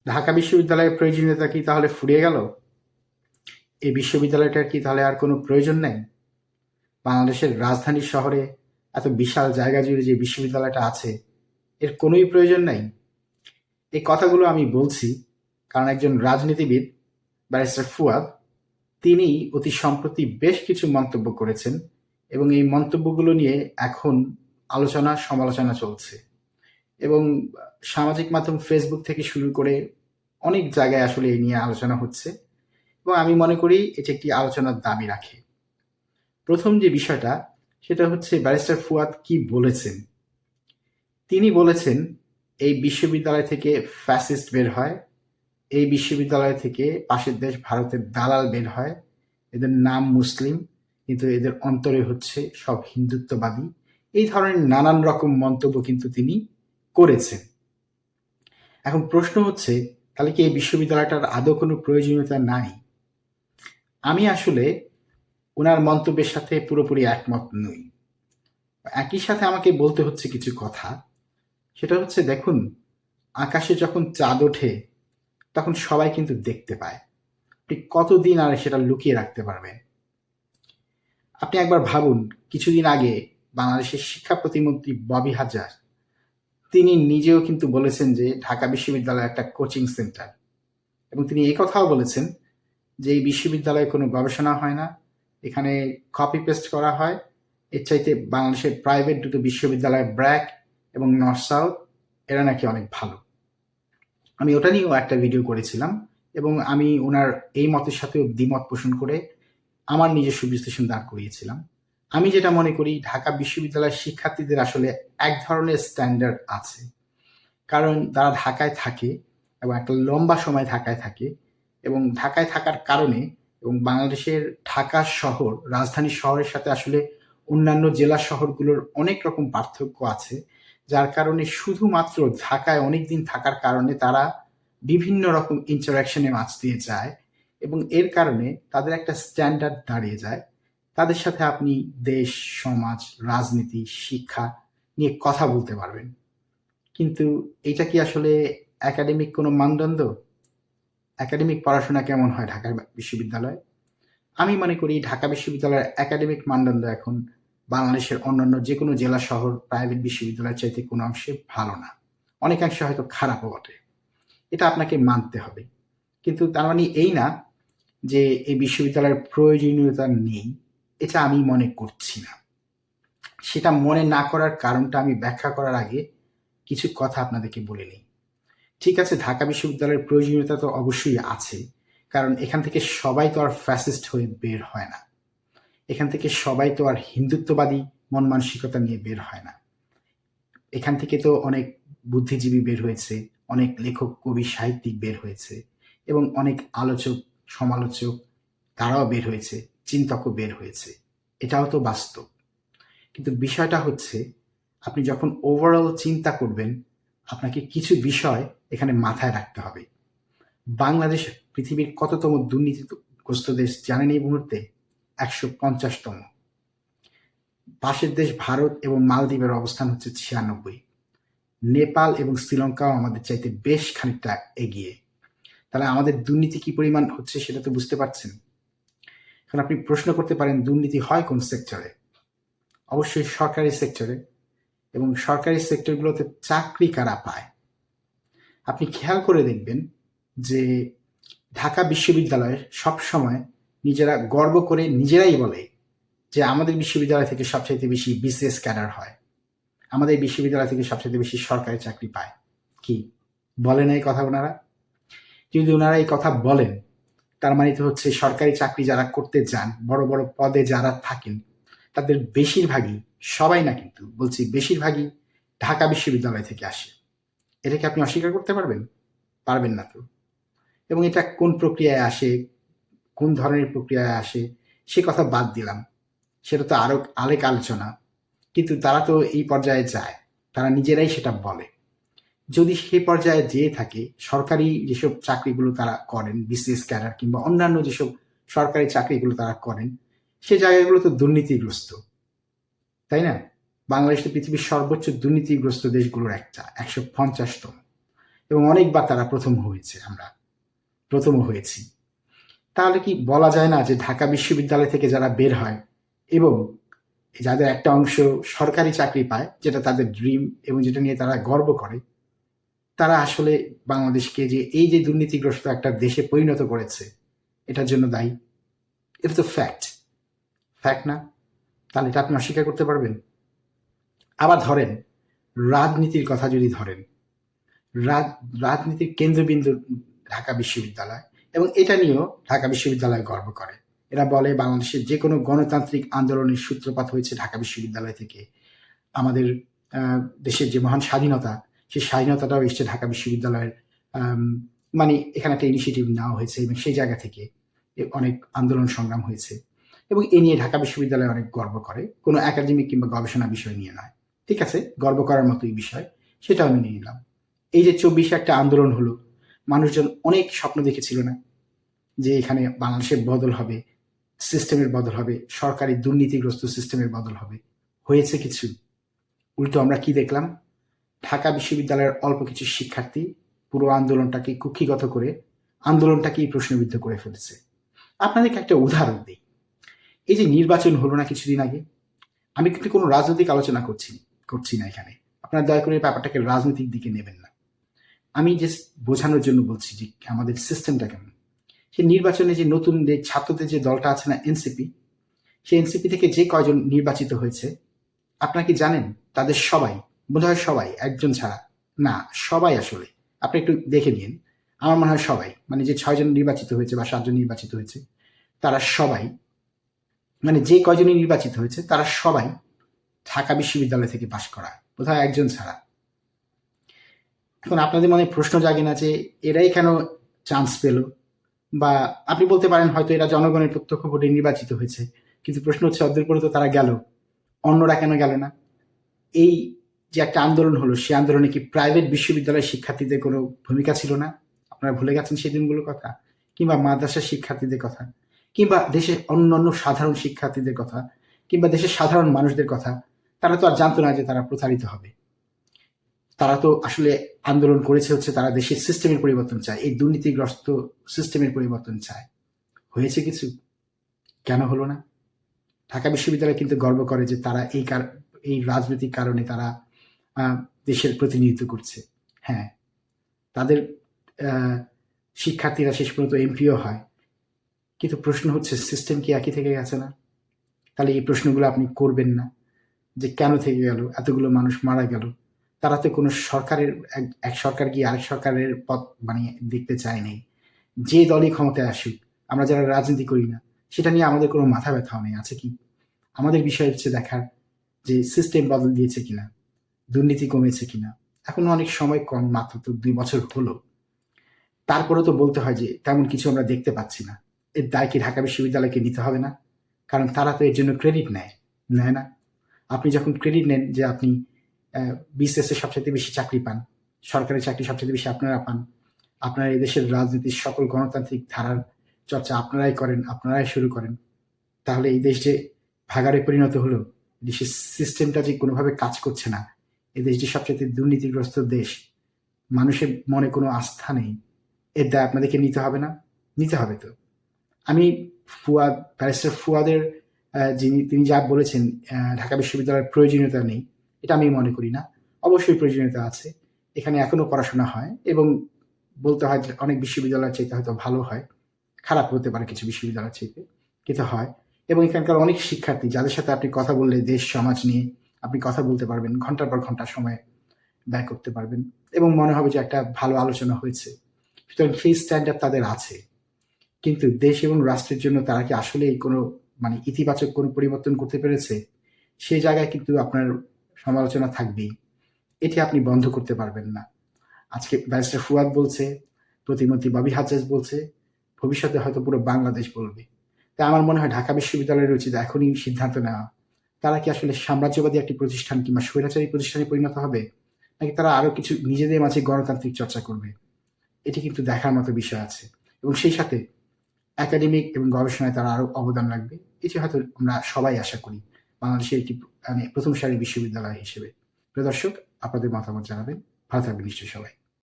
ঢাকা বিশ্ববিদ্যালয়ের প্রয়োজনীয়তা কি তাহলে ফুরিয়ে গেল? এই বিশ্ববিদ্যালয়টার কি তাহলে আর কোনো প্রয়োজন নেই? বাংলাদেশের রাজধানী শহরে এত বিশাল জায়গা জুড়ে যে বিশ্ববিদ্যালয়টা আছে, এর কোনোই প্রয়োজন নেই? এই কথাগুলো আমি বলছি কারণ একজন রাজনীতিবিদ, ব্যারিস্টার ফুয়াদ, তিনি অতি সম্প্রতি বেশ কিছু মন্তব্য করেছেন এবং এই মন্তব্যগুলো নিয়ে এখন আলোচনা সমালোচনা চলছে এবং সামাজিক মাধ্যম ফেসবুক থেকে শুরু করে অনেক জায়গায় আসলে এই নিয়ে আলোচনা হচ্ছে এবং আমি মনে করি এটি একটি আলোচনার দাবি রাখে। প্রথম যে বিষয়টা সেটা হচ্ছে ব্যারিস্টার ফুয়াদ কি বলেছেন। তিনি বলেছেন এই বিশ্ববিদ্যালয় থেকে ফ্যাসিস্ট বের হয়, এই বিশ্ববিদ্যালয় থেকে পাশের দেশ ভারতের দালাল বের হয়, এদের নাম মুসলিম কিন্তু এদের অন্তরে হচ্ছে সব হিন্দুত্ববাদী। এই ধরনের নানান রকম মন্তব্য কিন্তু তিনি করেছেন। এখন প্রশ্ন হচ্ছে, তাহলে কি এই বিশ্ববিদ্যালয়টার আদৌ কোনো প্রয়োজনীয়তা নাই? আমি আসলে ওনার মন্তব্যের সাথে পুরোপুরি একমত নই। একই সাথে আমাকে বলতে হচ্ছে কিছু কথা। সেটা হচ্ছে, দেখুন, আকাশে যখন চাঁদ ওঠে তখন সবাই কিন্তু দেখতে পায়। আপনি কতদিন আর সেটা লুকিয়ে রাখতে পারবেন? আপনি একবার ভাবুন, কিছুদিন আগে বাংলাদেশের শিক্ষা প্রতিমন্ত্রী ববি হাজার, তিনি নিজেও কিন্তু বলেছেন যে ঢাকা বিশ্ববিদ্যালয় একটা কোচিং সেন্টার এবং তিনি এই কথাও বলেছেন যে এই বিশ্ববিদ্যালয়ে কোনো গবেষণা হয় না, এখানে কপি পেস্ট করা হয়। এর চাইতে বাংলাদেশের প্রাইভেট দুটো বিশ্ববিদ্যালয় ব্র্যাক এবং নর্থ সাউথ এরা নাকি অনেক ভালো। আমি ওটা নিয়েও একটা ভিডিও করেছিলাম এবং আমি ওনার এই মতের সাথেও দ্বিমত পোষণ করে আমার নিজস্ব বিশ্লেষণ দাঁড় করিয়েছিলাম। আমি যেটা মনে করি, ঢাকা বিশ্ববিদ্যালয়ের শিক্ষার্থীদের আসলে এক ধরনের স্ট্যান্ডার্ড আছে, কারণ তারা ঢাকায় থাকে এবং একটা লম্বা সময় ঢাকায় থাকে এবং ঢাকায় থাকার কারণে এবং বাংলাদেশের ঢাকা শহর রাজধানী শহরের সাথে আসলে অন্যান্য জেলা শহরগুলোর অনেক রকম পার্থক্য আছে, যার কারণে শুধুমাত্র ঢাকায় অনেকদিন থাকার কারণে তারা বিভিন্ন রকম ইন্টারাকশনে মাছ দিয়ে যায় এবং এর কারণে তাদের একটা স্ট্যান্ডার্ড দাঁড়িয়ে যায়। তাদের সাথে আপনি দেশ, সমাজ, রাজনীতি, শিক্ষা নিয়ে কথা বলতে পারবেন। কিন্তু এটা কি আসলে একাডেমিক কোনো মানদণ্ড? একাডেমিক পড়াশোনা কেমন হয় ঢাকা বিশ্ববিদ্যালয়ে? আমি মনে করি ঢাকা বিশ্ববিদ্যালয়ের একাডেমিক মানদণ্ড এখন বাংলাদেশের অন্যান্য যে কোনো জেলা শহর প্রাইভেট বিশ্ববিদ্যালয়ের চাইতে কোনো অংশে ভালো না, অনেকাংশে হয়তো খারাপও বটে। এটা আপনাকে মানতে হবে। কিন্তু তার মানে এই না যে এই বিশ্ববিদ্যালয়ের প্রয়োজনীয়তা নেই, এটা আমি মনে করছি না। সেটা মনে না করার কারণটা আমি ব্যাখ্যা করার আগে কিছু কথা আপনাদেরকে বলে নিই। ঠিক আছে, ঢাকা বিশ্ববিদ্যালয়ের প্রয়োজনীয়তা তো অবশ্যই আছে, কারণ এখান থেকে সবাই তো আর ফ্যাসিস্ট হয়ে বের হয় না, এখান থেকে সবাই তো আর হিন্দুত্ববাদী মন মানসিকতা নিয়ে বের হয় না। এখান থেকে তো অনেক বুদ্ধিজীবী বের হয়েছে, অনেক লেখক, কবি, সাহিত্যিক বের হয়েছে এবং অনেক আলোচক, সমালোচক তারাও বের হয়েছে, চিন্তকও বের হয়েছে। এটাও তো বাস্তব। কিন্তু বিষয়টা হচ্ছে, আপনি যখন ওভারঅল চিন্তা করবেন, আপনাকে কিছু বিষয় এখানে মাথায় রাখতে হবে। বাংলাদেশ পৃথিবীর কততম দুর্নীতিগ্রস্ত দেশ জানেন এই মুহূর্তে? ১৫০তম। পাশের দেশ ভারত এবং মালদ্বীপের অবস্থান হচ্ছে ৯৬। নেপাল এবং শ্রীলঙ্কাও আমাদের চাইতে বেশ খানিকটা এগিয়ে। তাহলে আমাদের দুর্নীতি কি পরিমাণ হচ্ছে সেটা তো বুঝতে পারছেন। এখন আপনি প্রশ্ন করতে পারেন, দুর্নীতি হয় কোন সেক্টরে? অবশ্যই সরকারি সেক্টরে। এবং সরকারি সেক্টরগুলোতে চাকরি কারা পায়? আপনি খেয়াল করে দেখবেন যে ঢাকা বিশ্ববিদ্যালয় সবসময় নিজেরা গর্ব করে নিজেরাই বলে যে আমাদের বিশ্ববিদ্যালয় থেকে সবচাইতে বেশি বিসিএস ক্যাডার হয়, আমাদের বিশ্ববিদ্যালয় থেকে সবচাইতে বেশি সরকারি চাকরি পায়। কি বলে না এই কথা ওনারা? যদি ওনারা এই কথা বলেন, তার মানে তো হচ্ছে সরকারি চাকরি যারা করতে যান, বড় বড় পদে যারা থাকেন, তাদের বেশিরভাগই, সবাই না কিন্তু বলছি, বেশিরভাগই ঢাকা বিশ্ববিদ্যালয় থেকে আসে। এটাকে আপনি অস্বীকার করতে পারবেন? পারবেন না তো। এবং এটা কোন প্রক্রিয়ায় আসে, কোন ধরনের প্রক্রিয়ায় আসে, সে কথা বাদ দিলাম, সেটা তো আরো আরেক আলোচনা। কিন্তু তারা তো এই পর্যায়ে যায়, তারা নিজেরাই সেটা বলে। যদি সেই পর্যায়ে যেয়ে থাকে, সরকারি যেসব চাকরিগুলো তারা করেন, বিসিএস ক্যাডার কিংবা অন্যান্য যেসব সরকারি চাকরিগুলো তারা করেন, সে জায়গাগুলো তো দুর্নীতিগ্রস্ত, তাই না? বাংলাদেশ তো পৃথিবীর সর্বোচ্চ দুর্নীতিগ্রস্ত দেশগুলোর একটা, ১৫০তম। এবং অনেকবার তারা আমরা প্রথমও হয়েছি। তাহলে কি বলা যায় না যে ঢাকা বিশ্ববিদ্যালয় থেকে যারা বের হয় এবং যাদের একটা অংশ সরকারি চাকরি পায়, যেটা তাদের ড্রিম এবং যেটা নিয়ে তারা গর্ব করে, তারা আসলে বাংলাদেশকে যে এই যে দুর্নীতিগ্রস্ত একটা দেশে পরিণত করেছে এটার জন্য দায়ী? এটা তো ফ্যাক্ট না? তাহলে এটা আপনি অস্বীকার করতে পারবেন? আবার ধরেন রাজনীতির কথা যদি ধরেন, রাজনীতির কেন্দ্রবিন্দু ঢাকা বিশ্ববিদ্যালয়, এবং এটা নিয়েও ঢাকা বিশ্ববিদ্যালয় গর্ব করে। এরা বলে বাংলাদেশের যে কোনো গণতান্ত্রিক আন্দোলনের সূত্রপাত হয়েছে ঢাকা বিশ্ববিদ্যালয় থেকে। আমাদের দেশের যে মহান স্বাধীনতা, সেই স্বাধীনতাটাও এসছে ঢাকা বিশ্ববিদ্যালয়ের, মানে এখানে একটা ইনিশিয়েটিভ নেওয়া হয়েছে এবং সেই জায়গা থেকে অনেক আন্দোলন সংগ্রাম হয়েছে, এবং এ নিয়ে ঢাকা বিশ্ববিদ্যালয় অনেক গর্ব করে, কোনো একাডেমিক কিংবা গবেষণা বিষয় নিয়ে নয়। ঠিক আছে, গর্ব করার মতোই বিষয়, সেটাও আমি নিয়ে নিলাম। এই যে 24-এ একটা আন্দোলন হলো, মানুষজন অনেক স্বপ্ন দেখেছিল না যে এখানে বাংলাদেশের বদল হবে, সিস্টেমের বদল হবে, সরকারি দুর্নীতিগ্রস্ত সিস্টেমের বদল হবে? হয়েছে কিছু? উল্টো আমরা কি দেখলাম? ঢাকা বিশ্ববিদ্যালয়ের অল্প কিছু শিক্ষার্থী পুরো আন্দোলনটাকে কুক্ষিগত করে আন্দোলনটাকেই প্রশ্নবিদ্ধ করে ফেলেছে। আপনাদেরকে একটা উদাহরণ দিই। এই যে নির্বাচন হলো না কিছুদিন আগে, আমি কিন্তু কোনো রাজনৈতিক আলোচনা করছি না এখানে, আপনারা দয়া করে ব্যাপারটাকে রাজনৈতিক দিকে নেবেন না। আমি জাস্ট বোঝানোর জন্য বলছি যে আমাদের সিস্টেমটা কেমন। সেই নির্বাচনে যে নতুন ছাত্রদের যে দলটা আছে না, এনসিপি, সেই এনসিপি থেকে যে কয়জন নির্বাচিত হয়েছে আপনারা কি জানেন? তাদের সবাই, বোধহয় সবাই, একজন ছাড়া না, সবাই আসলে, আপনি একটু দেখে নিন, আমার মনে হয় সবাই, মানে যে 6 জন নির্বাচিত হয়েছে বা 7 জন নির্বাচিত হয়েছে, তারা সবাই, মানে যে কয়জনই নির্বাচিত হয়েছে তারা সবাই ঢাকা বিশ্ববিদ্যালয় থেকে পাশ করা, বোধহয় একজন ছাড়া। এখন আপনাদের মনে প্রশ্ন জাগে না যে এরাই কেন চান্স পেল? বা আপনি বলতে পারেন হয়তো এরা জনগণের প্রত্যক্ষ ভোটে নির্বাচিত হয়েছে, কিন্তু প্রশ্ন হচ্ছে অদ্দূর পরে তো তারা গেল, অন্যরা কেন গেল না? এই যে একটা আন্দোলন হলো, সেই আন্দোলনে কি প্রাইভেট বিশ্ববিদ্যালয়ের শিক্ষার্থীদের কোনো ভূমিকা ছিল না? আপনারা ভুলে গেছেন সেই দিনগুলোর কথা? কিংবা মাদ্রাসার শিক্ষার্থীদের কথা, কিংবা দেশের অন্যান্য সাধারণ শিক্ষার্থীদের কথা, কিংবা দেশের সাধারণ মানুষদের কথা? তারা তো আর জানতো না যে তারা প্রতারিত হবে। তারা তো আসলে আন্দোলন করেছে হচ্ছে তারা দেশের সিস্টেমের পরিবর্তন চায়, এই দুর্নীতিগ্রস্ত সিস্টেমের পরিবর্তন চায়। হয়েছে কিছু? কেন হলো না? ঢাকা বিশ্ববিদ্যালয় কিন্তু গর্ব করে যে তারা এই রাজনৈতিক কারণে তারা দেশের প্রতিনিধিত্ব করছে। হ্যাঁ, তাদের শিক্ষার্থীরা শেষ পর্যন্ত এমপিও হয়, কিন্তু প্রশ্ন হচ্ছে সিস্টেম কি একই থেকে গেছে না? তাহলে এই প্রশ্নগুলো আপনি করবেন না যে কেন থেকে গেল, এতগুলো মানুষ মারা গেল? তারা তো কোনো সরকারের, এক সরকার গিয়ে আরেক সরকারের পথ বানিয়ে দেখতে চায় নাই। যে দলই ক্ষমতায় আসুক, আমরা যারা রাজনীতি করি না, সেটা নিয়ে আমাদের কোনো মাথা ব্যথাও নেই, আছে কি? আমাদের বিষয় হচ্ছে দেখার যে সিস্টেম বদল দিয়েছে কিনা, দুর্নীতি কমেছে কিনা। এখনো অনেক সময় কম, মাত্র তো 2 বছর হলো, তারপরে তো বলতে হয় যে তেমন কিছু আমরা দেখতে পাচ্ছি না। এর দায় কি ঢাকা বিশ্ববিদ্যালয়কে নিতে হবে না? কারণ তারা তো এর জন্য ক্রেডিট নেয় না? আপনি যখন ক্রেডিট নেন যে আপনি বিসিএস এ সবচেয়ে বেশি চাকরি পান, সরকারি চাকরি সবচেয়ে বেশি আপনারা পান, আপনারা এদেশের রাজনীতির সকল গণতান্ত্রিক ধারার চর্চা আপনারাই করেন, আপনারাই শুরু করেন, তাহলে এই দেশ যে ভাগাড়ে পরিণত হলো, দেশের সিস্টেমটা যে কোনোভাবে কাজ করছে না, এই দেশ যে সবচেয়ে দুর্নীতিগ্রস্ত দেশ, মানুষের মনে কোনো আস্থা নেই, এর দায় আপনাদেরকে নিতে হবে না? নিতে হবে তো। আমি ব্যারিস্টার ফুয়াদের তিনি যা বলেছেন ঢাকা বিশ্ববিদ্যালয়ের প্রয়োজনীয়তা নেই, এটা আমি মনে করি না। অবশ্যই প্রয়োজনীয়তা আছে। এখানে এখনো পড়াশোনা হয় এবং বলতে হয় যে অনেক বিশ্ববিদ্যালয়ের চাইতে হয়তো ভালো হয়, খারাপ হতে পারে কিছু বিশ্ববিদ্যালয়ের চাইতে, কিন্তু হয়। এবং এখানকার অনেক শিক্ষার্থী যাদের সাথে আপনি কথা বললে দেশ সমাজ নিয়ে আপনি কথা বলতে পারবেন, ঘন্টার পর ঘন্টা সময় ব্যয় করতে পারবেন এবং মনে হবে যে একটা ভালো আলোচনা হয়েছে। সুতরাং সেই স্ট্যান্ডার্ড তাদের আছে, কিন্তু দেশ এবং রাষ্ট্রের জন্য তারা কি আসলে কোনো মানে ইতিবাচক কোনো পরিবর্তন করতে পেরেছে? সেই জায়গায় কিন্তু আপনার সমালোচনা থাকবেই, এটি আপনি বন্ধ করতে পারবেন না। আজকে ব্যারিস্টার ফুয়াদ বলছে, প্রতিমন্ত্রী ববি হাজ্জাজ বলছে, ভবিষ্যতে হয়তো পুরো বাংলাদেশ বলবে। তাই আমার মনে হয় ঢাকা বিশ্ববিদ্যালয়ের উচিত এখনই সিদ্ধান্ত নেওয়া, তারা কি আসলে সাম্রাজ্যবাদী একটি প্রতিষ্ঠান কিংবা স্বৈরাচারী প্রতিষ্ঠানে পরিণত হবে, নাকি তারা আরো কিছু নিজেদের মাঝে গণতান্ত্রিক চর্চা করবে? এটি কিন্তু দেখার মতো বিষয় আছে, এবং সেই সাথে একাডেমিক এবং গবেষণায় তারা আরো অবদান রাখবে, এটি হয়তো আমরা সবাই আশা করি বাংলাদেশের একটি প্রথম সারির বিশ্ববিদ্যালয় হিসেবে। প্রিয় দর্শক, আপনাদের মতামত জানাবেন। ভালো থাকবেন নিশ্চয়ই সবাই।